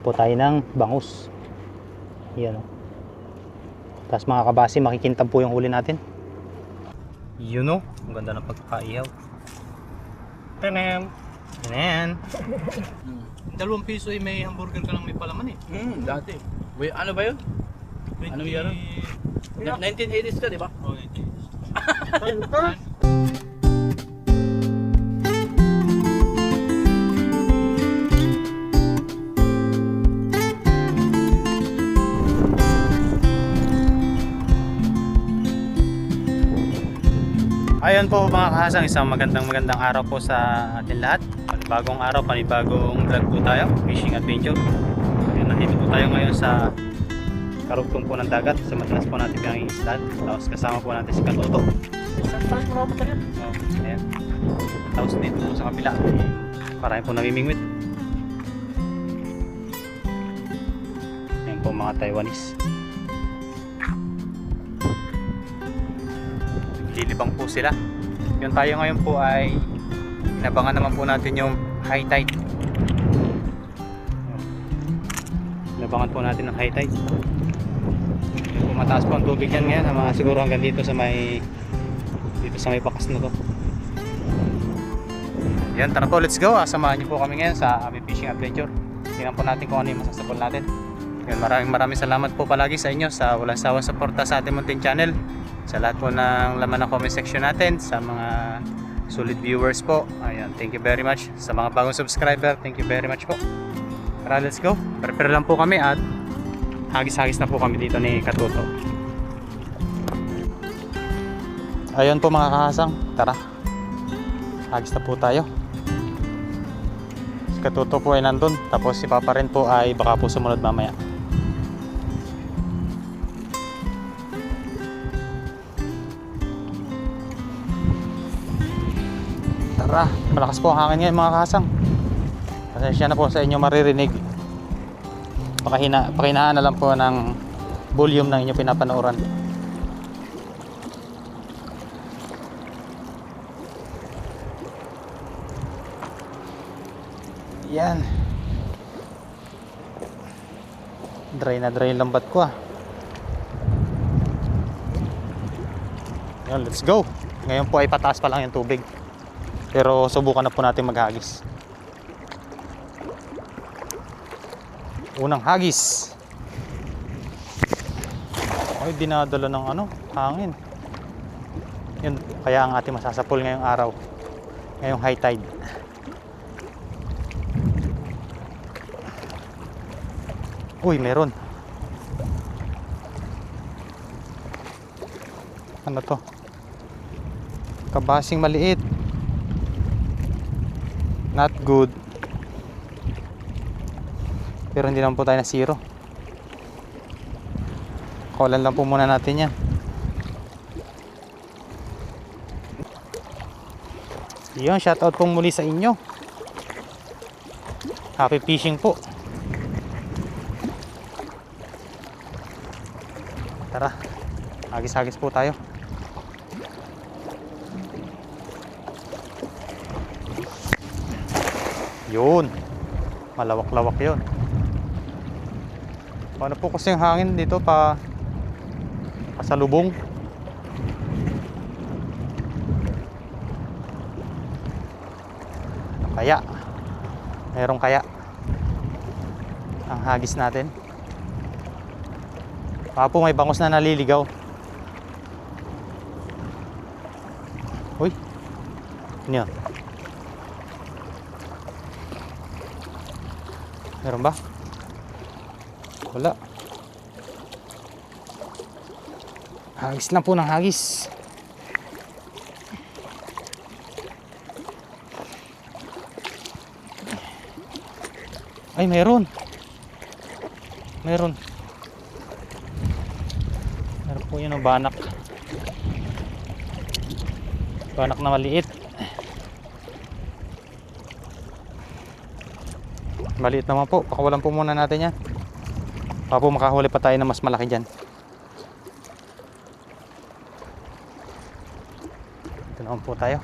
Po tayo ng bangus. Yan o. Tapos mga kabasi, makikintab po yung huli natin. Yun o. Ang ganda ng pagkakaihaw. Tanem! Tanem! 2 piso ay may hamburger ka lang may palaman eh. Dati. Wait, ano ba yun? Ano yun? 1980s ka, di ba? Oh, 1980s. Ayun po mga kahasang, isang magandang araw po sa atin lahat. Panibagong araw, panibagong vlog po tayo, fishing adventure. Ayun, nandito po tayo ngayon sa karugtong po ng dagat, sa madalas po natin pinangingisdan. Tapos kasama po natin si Katoto. Ayan. Tapos dito po sa kabila, marami po namimingwit. Ayan po mga Taiwanese. Lilibang po sila. Yun, tayo ngayon po ay inabangan naman po natin yung high tide. Inabangan po natin ng high tide. Yun po, mataas po ang tubig yan ngayon, mga siguro hanggang dito sa may bakas na to. Yan, tara po, let's go. Samahan niyo po kami ngayon sa aming fishing adventure. Tingnan po natin kung ano yung masasapol natin. Yun, maraming salamat po palagi sa inyo sa walang sawang suporta sa ating munting channel, sa lahat po ng laman ng comment section natin, sa mga solid viewers po. Ayan, thank you very much. Sa mga bagong subscriber, thank you very much po. Tara, let's go. Prepare lang po kami at hagis-hagis na po kami dito ni Katoto. Ayun po mga kahasang, tara, hagis na po tayo. Si Katoto po ay nandun, tapos si Papa rin po ay baka po sumunod mamaya. Tara, malakas po ang hangin ngayon mga kasang. Pasensya na po sa inyo maririnig. Pakinaan na lang po ng volume ng inyong pinapanooran. Yan. Dry na dry yung lambat ko ah. Yan, let's go. Ngayon po ay pataas pa lang yung tubig. Pero subukan na po natin maghagis. Unang hagis. Ay, dinadala ng hangin. Yun, kaya ang ating masasapol ngayong araw. Ngayong high tide. Uy, meron. Ano to? Kabasing maliit. Not good. Pero hindi naman po tayo na zero. Kawalan lang po muna natin yan. Yun, shoutout po muli sa inyo. Happy fishing po. Tara, hagis-hagis po tayo. Yun, malawak-lawak yun. Paano po kasi yung hangin dito pasalubong. Kaya merong kaya ang hagis natin. Baka po may bangus na naliligaw. Uy, ano yun? Meron ba? Wala. Hagis lang po ng hagis. Ay, meron. Meron po yun, banak. Banak na maliit. Maliit naman po, pakawalan po muna natin yan. Baka po makahuli pa tayo na mas malaki dyan. Ito naman po tayo.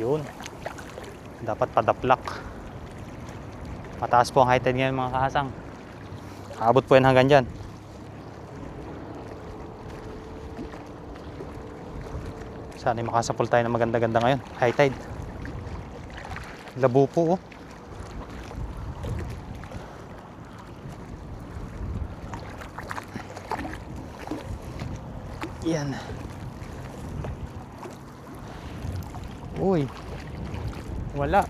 Yun. Dapat padaplak. Mataas po ang high tide ngayon mga kahasang. Aabot po yan hanggang dyan. Sana makasapol tayo ng maganda-ganda ngayon. High tide. Labo po oh. Yan. Uy. Wala.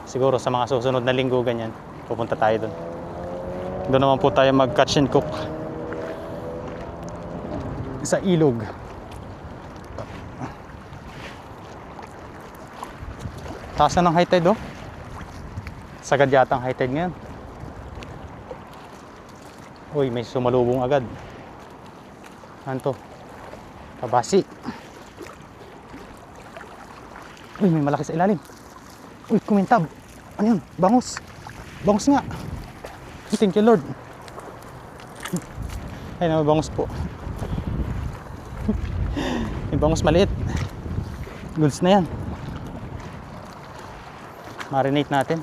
Siguro sa mga susunod na linggo ganyan, pupunta tayo doon. Doon naman po tayo mag-catch and cook sa ilog. Taas na ng high tide oh. Sagad yata ang high tide ngayon. Uy, may sumalubong agad. Ano to? Kabasi. Uy, may malaki sa ilalim. Uy, kumintab. Ano yun? Bangus. Bangus nga. Thank you Lord. Ay, may bangus po. May bangus maliit. Goods na yan. Marinate natin.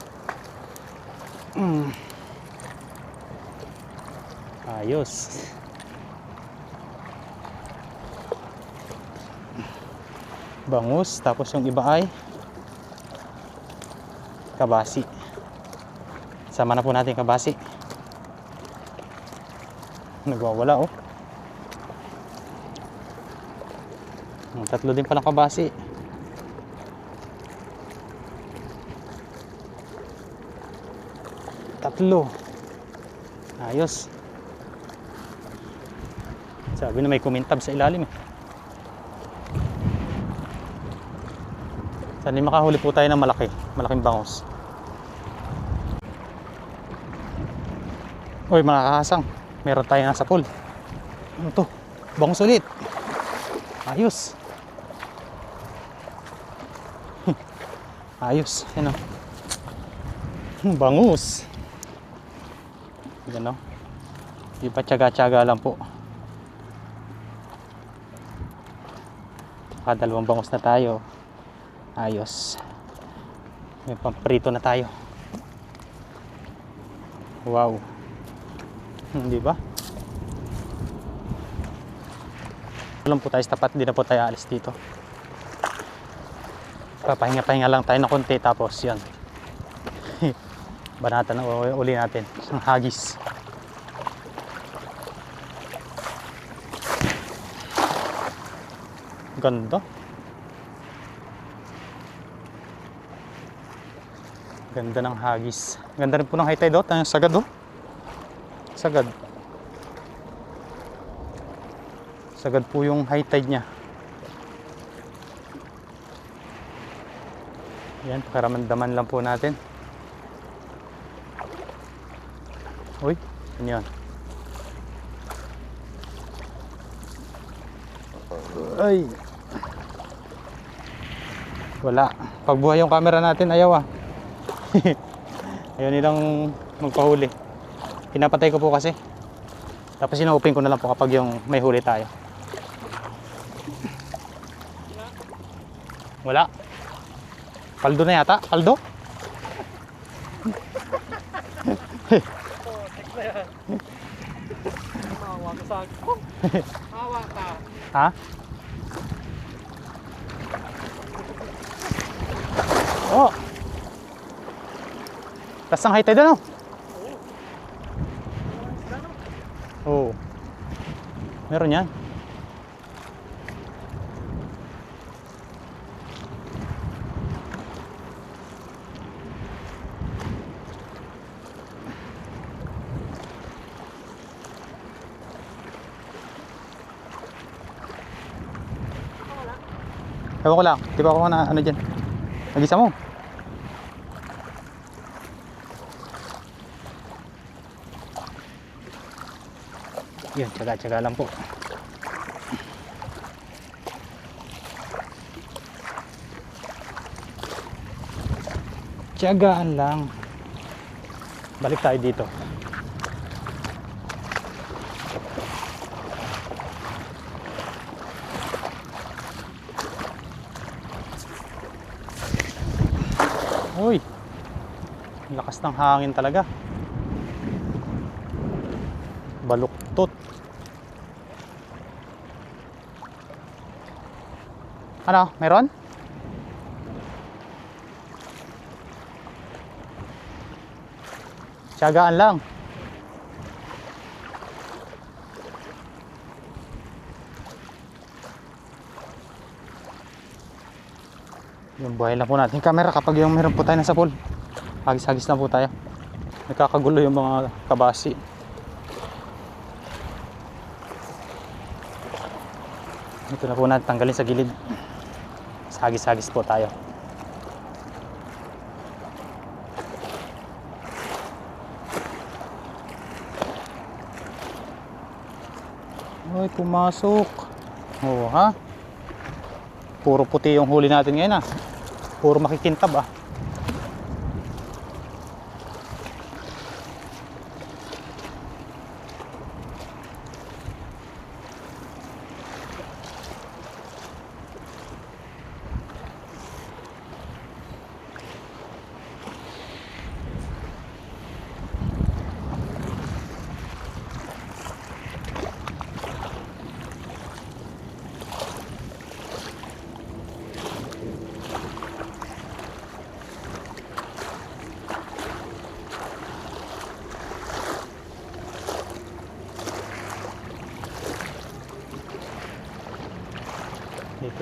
Ayos. Bangus, tapos yung iba ay kabasi. Sama na po natin kabasi. Nagwawala oh. Tatlo din palang kabasi. Tatlo. Ayos. Sabi na may kumintab sa ilalim eh. Sana makahuli po tayo ng malaking bangus. Uy mga kahasang, meron tayo nasa pool. Ano to? Bangus ulit. Ayos. Ayos. Yan o. Bangus. Yan o. Di pa tiyaga-tiyaga lang po. Dalawang bangus na tayo. Ayos. May pamprito na tayo. Wow. Di ba? Walang po tayo tapat, hindi na po tayo alis dito. Papahinga-pahinga lang tayo ng konti tapos yan. Banatan na uli natin ng hagis. Ganda. Ganda ng hagis. Ganda rin po ng high tide oh. Tayong sagad oh. Sagad. Sagad po yung high tide nya. Yan, pakaramandaman lang po natin. Uy, ano yan? Ay. Wala. Pagbuhay yung camera natin, ayaw ah. Ayaw nilang magpahuli. Pinapatay ko po kasi. Tapos ina-open ko na lang po kapag yung may huli tayo. Wala. Paldo na yata? Paldo? Hawa ka sa akin. Hawa ka. Ha? Oh. Tas ang high tide ano? Oo. Oh. Meron yan. Ewan ko lang, di ba ako na ano dyan? Nag-isa mo? Yun, tsaga-tsaga lang po. Tsagaan lang. Balik tayo dito. Uy, lakas ng hangin talaga. Baluktot. Ano, meron? Tiyagaan lang. Yung buhay lang po natin yung camera kapag yung meron po tayo nasa pool. Hagis-hagis na po tayo. Nagkakagulo yung mga kabasi. Ito na po natin tanggalin sa gilid. Hagis-hagis po tayo. Ay, pumasok. Oo, ha? Puro puti yung huli natin ngayon, ha? Puro makikintab, ah.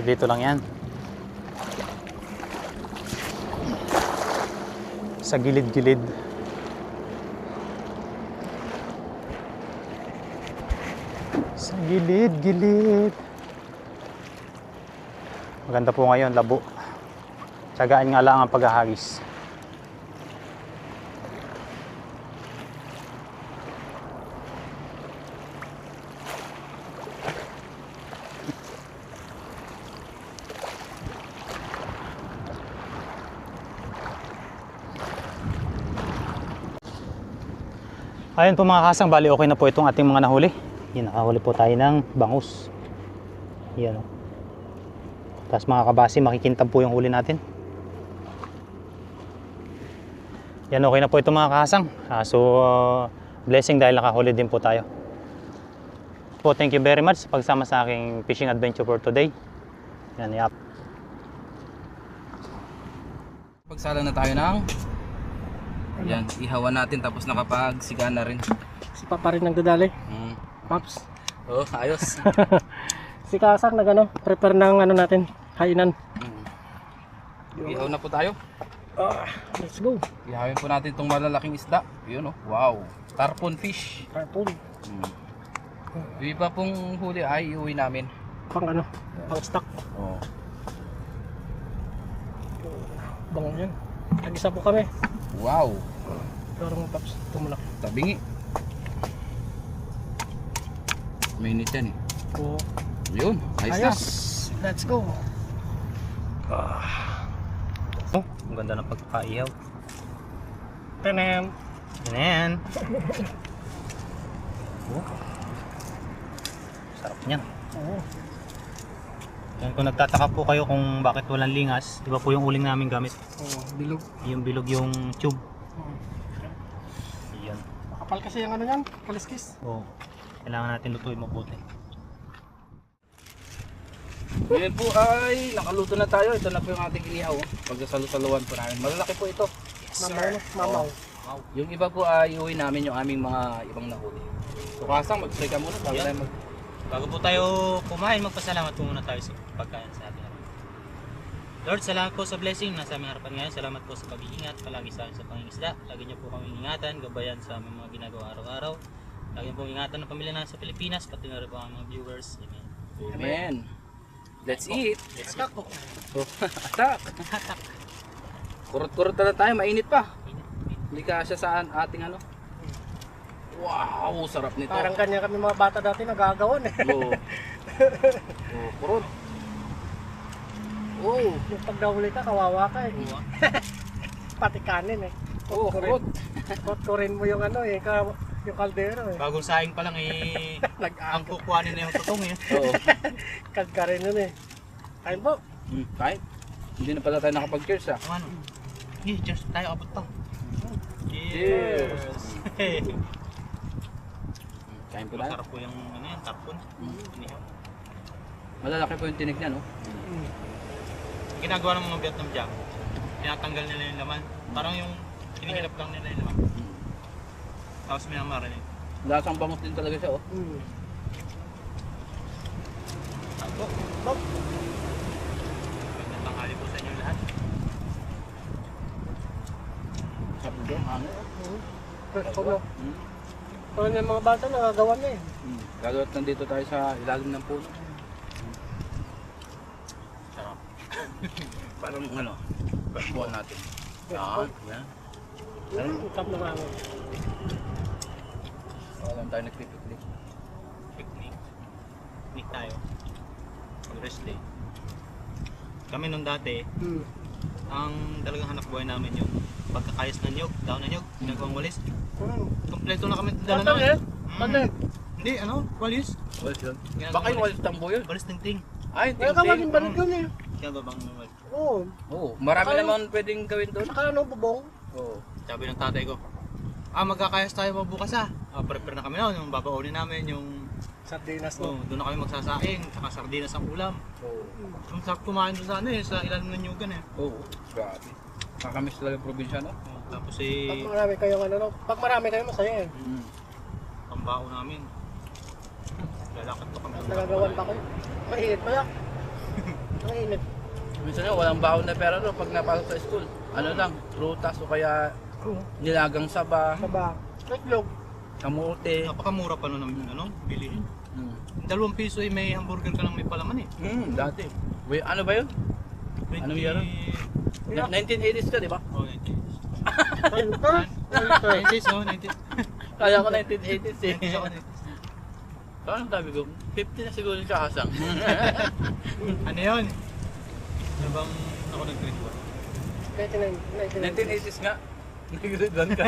Dito lang yan. Sa gilid-gilid. Sa gilid-gilid. Maganda po ngayon, labo. Tiyagaan nga lang ang paghahagis. Ayun po mga kasang, bali okay na po itong ating mga nahuli. Yan, nakahuli po tayo ng bangus. Yan o. Tapos mga kabasi, makikintab po yung huli natin. Yan, okay na po itong mga kasang. Blessing dahil nakahuli din po tayo. Po, thank you very much sa pagsama sa aking fishing adventure for today. Yan, yap. Pagsala na tayo ng yan, ihawan natin tapos nakapagsiga na rin. Si Papa rin nagdadali. Paps. Oh, ayos. Si Kasang prepare ng natin, hainan. Ihaw na po tayo. Let's go. Ihawin po natin itong malalaking isda. Yun, oh. Wow. Tarpon fish. Tarpon. Yung iba pong huli ay iuwi namin. Pang pang stock. Oh. Bango yan. Nag-isa po kami. Wow. Parang Paps, tumulak. Tabingi. Mainit yan eh. Oo. Yun, ayos na. Let's go. Oh, ang ganda ng pagkakaihaw. Tanem. Yan. Oh. Sarap niyan. Oo. Yan, kung nagtataka po kayo kung bakit walang lingas, iba po yung uling namin gamit. Oo, bilog. Yung bilog yung tube. Yan. Makapal kasi yung yan, kaliskis. Oh. Kailangan natin lutuin mabuti. Ngayon po ay nakaluto na tayo. Ito na po yung ating inihaw. Pagsasalu-saluan po namin. Malalaki po ito. Mamaw. Wow. Yung iba po ay iuwi namin yung aming mga ibang nahuli. So Kasang, mag-try ka muna bago tayo Bago po tayo kumain, magpasalamat po muna tayo sa pagkain sa ating harapan. Lord, salamat po sa blessing na sa aming harapan ngayon. Salamat po sa pag-iingat palagi sa akin sa pangingisda. Lagi niyo po kami ingatan, gabayan sa aming mga ginagawa araw-araw. Lagi niyo po ingatan ng pamilya natin sa Pilipinas, pati na rin po ang mga viewers. Amen. Amen. Let's eat. Let's Atak ko. Oh, atak. Kurot-kurot na tayo, mainit pa. Hindi kasya sa ating Wow, sarap nito. Parang kanya kami mga bata dati nagagawan eh. Oo. Oh, kurot. Oh. Yung pag nahuli ka, kawawa ka eh. Pati kanin eh. Oh, kurot. Kotkorin mo yung yung kaldero eh. Bagong saing pa lang eh, ang kukuhanin na yung tutong eh. Oo. Kadkarin yun eh. Kain po. Kahit. Hindi na pala tayo nakapag-cheers ah. Ano? Cheers tayo, abot pa. Cheers! Kain po tayo. Masarap po yung ano yan, tapon. Inihaw. Malalaki po yung tinik niya, no? Ginagawa ng mga Vietnam Jack, tinatanggal nila yung laman. Parang yung hinihilap lang nila yung laman. Tapos minamarinate. Lasang bangus din talaga siya, oh. Ako. Magandang tanghali po sa inyo lahat. Sabi ko, ano? Ako na. Kung yung mga bata nagagawa na eh. Lalo at nandito tayo sa ilalim ng puno. Sarap. Parang ano, buwan natin. Yan, yan. Utap na nga. Wala lang tayo nagpipiknik. Picnic. Picnic tayo. Pag-rest day. Kami nung dati, ang talagang hanap buhay namin yung pagkakayas ng nyog, daon ng nyog, ginagawang walis. Kompleto na kami dala Patan eh? Mm. Patan. Hindi, ano, walis. Walis yun. Ginagawang Baka yung walis tambo yun. Walis ting-ting. Ay, Kaya ka maging balik yun eh. Kaya babang walis. Oo. Oo, marami Saka naman pwedeng gawin doon. Saka ano bubong? Oo. Sabi ng tatay ko, magkakayas tayo bukas prepare na kami noon, yung babaunin namin, yung Sardinas no. doon na kami magsasaing, saka sardinas ang ulam. Oo. Ang sarap kumain doon sa ano sa ilalim ng nyugan eh. Oo. Grabe. Nakakamiss talaga yung probinsya, no? Tapos Pag marami kayo ano no. Pag marami kayo masaya eh. pambao namin. Lalakad pa kami. Nagagawan pa kayo. Mainit pa yan. Mainit. Minsan nga, walang baon na pera no pag napasok sa school. Ano lang, prutas o kaya nilagang saba, Saba. Itlog. kamote. Napakamura pa noon ng ano, bilihin. Mm. 2 piso may hamburger ka lang may palaman eh. Dati. Wait, ano ba yun? 20... Anong year? 1980s ka, di ba? Oh, 90s. Ayun ka. 90s, oh, 90s. Kaya ko 1980s eh. 90s ako, 90s. Parang sabi ko, 50 na siguro siya kasang. Ano yun? Ano bang ako nag-grade 1980s nga. Nag-grade 1 ka.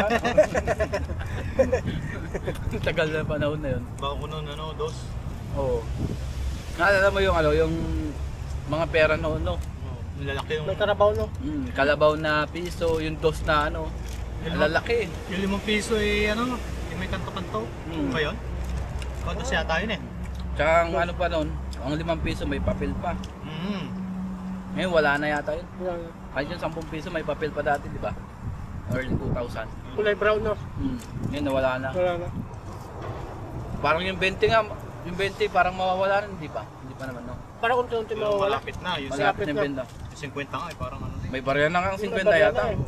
Tagal na panahon na yun. Bago ko noon, ano, dos. Oo. Naalala mo yung ano, yung mga pera noon, no? Oh, nilalaki yung... May karabaw no. Kalabaw na piso, yung dos na ano, Yung lalaki. Yung 5 piso eh, ano, yung may kanto-kanto. Ano ba yun? Kontas yata yun eh. Tsaka ang ano pa noon, ang 5 piso may papel pa. Ngayon wala na yata yun. Yan. Kahit yung 10 piso may papel pa dati, di ba? Early 2000. Kulay brown no. Ngayon nawala na. Wala na. Parang yung 20 nga, yung 20 parang mawawala rin, di ba? Hindi pa naman, no? Parang unti-unti Pero mawawala. malapit na. Yung Malapit na yung na. 20. yung 50 nga eh, parang ano. May barya na kang 50 May yata. barya na eh.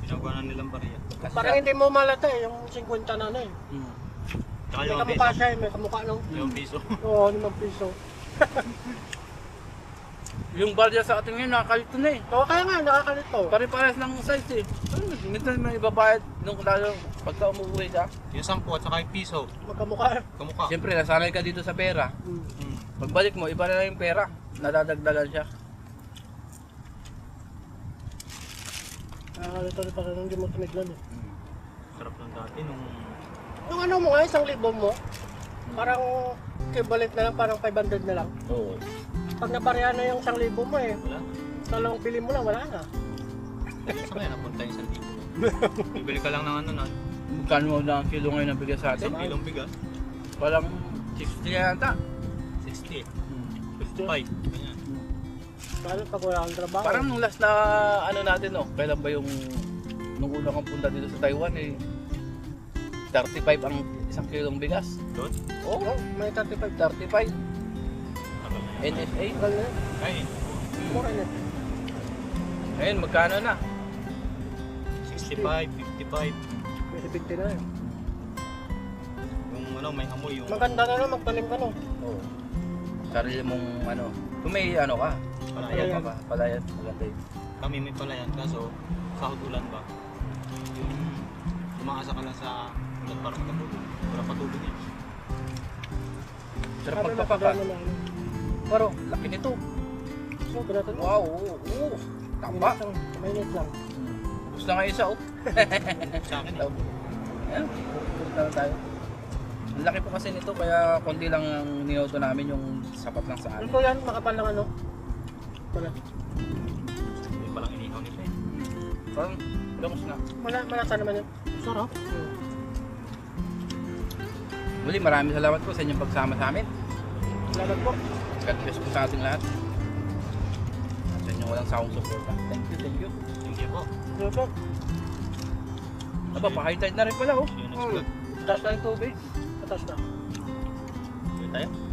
Ginagawa na nilang bariya. Kasi Parang hindi mo malata eh. Yung 50 na na eh. Tsaka May yung kamukha piso. siya eh. May kamukha no. Yung piso. Oo, 5 piso. Yung barya sa atin ngayon, nakakalito na eh. Oo, kaya nga, nakakalito. Pare-pares ng size eh. Minsan may ibabayad nung lalo pagka umuwi ka. Yung 10 at saka yung piso. Magkamukha. Kamukha. Siyempre, nasanay ka dito sa pera. Pagbalik mo, iba na yung pera. Nadadagdagan siya. Nakakalito rin parang hindi mo tumiglan eh. Sarap lang dati nung... Yung ano mo nga, 1,000 mo, parang equivalent na lang, parang 500 na lang. Oo. Pag napareha na yung 1,000 mo eh, Wala. talong bili mo lang, wala na. Saan kaya napunta yung 1,000? Bibili ka lang ng ano na. Magkano mo na ang kilo ngayon ng bigas sa atin? 1 kilong bigas. Parang 60 yata. 60. 55. Ganyan. Lalo pag wala kang trabaho. Parang nung last na ano natin, no? Kailan ba yung nung una kang punta dito sa Taiwan eh 35 ang isang kilong bigas. Doon? Oo, Oo, may 35. 35. NSA. Tagal na yun. Ay, Mura na. Ngayon, magkano na? 65, 55. May 70 na yun. Yung ano, may amoy yung... Maganda na lang magtanim ka no. Oo. Sarili mong ano, kung may ano ka, Palayan. ka pa, palayan, maganda yun. Kami may palayan, kaso sahod ulan ba? Yung umaasa ka lang sa ulan para makatulog. Wala patulog yan. Sarap Sabi magpapaka. magpagano na ano. Pero, laki nito. So, pinatan mo. Wow, oo. Tamba. Mainit lang. Gusto na nga isa, oh. Sa akin eh. Ayan, pupunta na tayo. Ang laki po kasi nito, kaya konti lang ang niauto namin yung sapat lang sa Ano amin. ko yan? Makapal lang ano? Wala. Hindi pa lang inihaw nito eh. Parang longos na. Malasa naman yun. Sarap. Muli, maraming salamat po sa inyong pagsama sa amin. Salamat po. God bless po sa ating lahat. At sa inyong walang sawang suporta. Thank you, thank you. Thank you po. Salamat po. Aba, pa-high tide na rin pala oh. See you next vlog. Taas na yung tubig. Taas na. Tuloy tayo.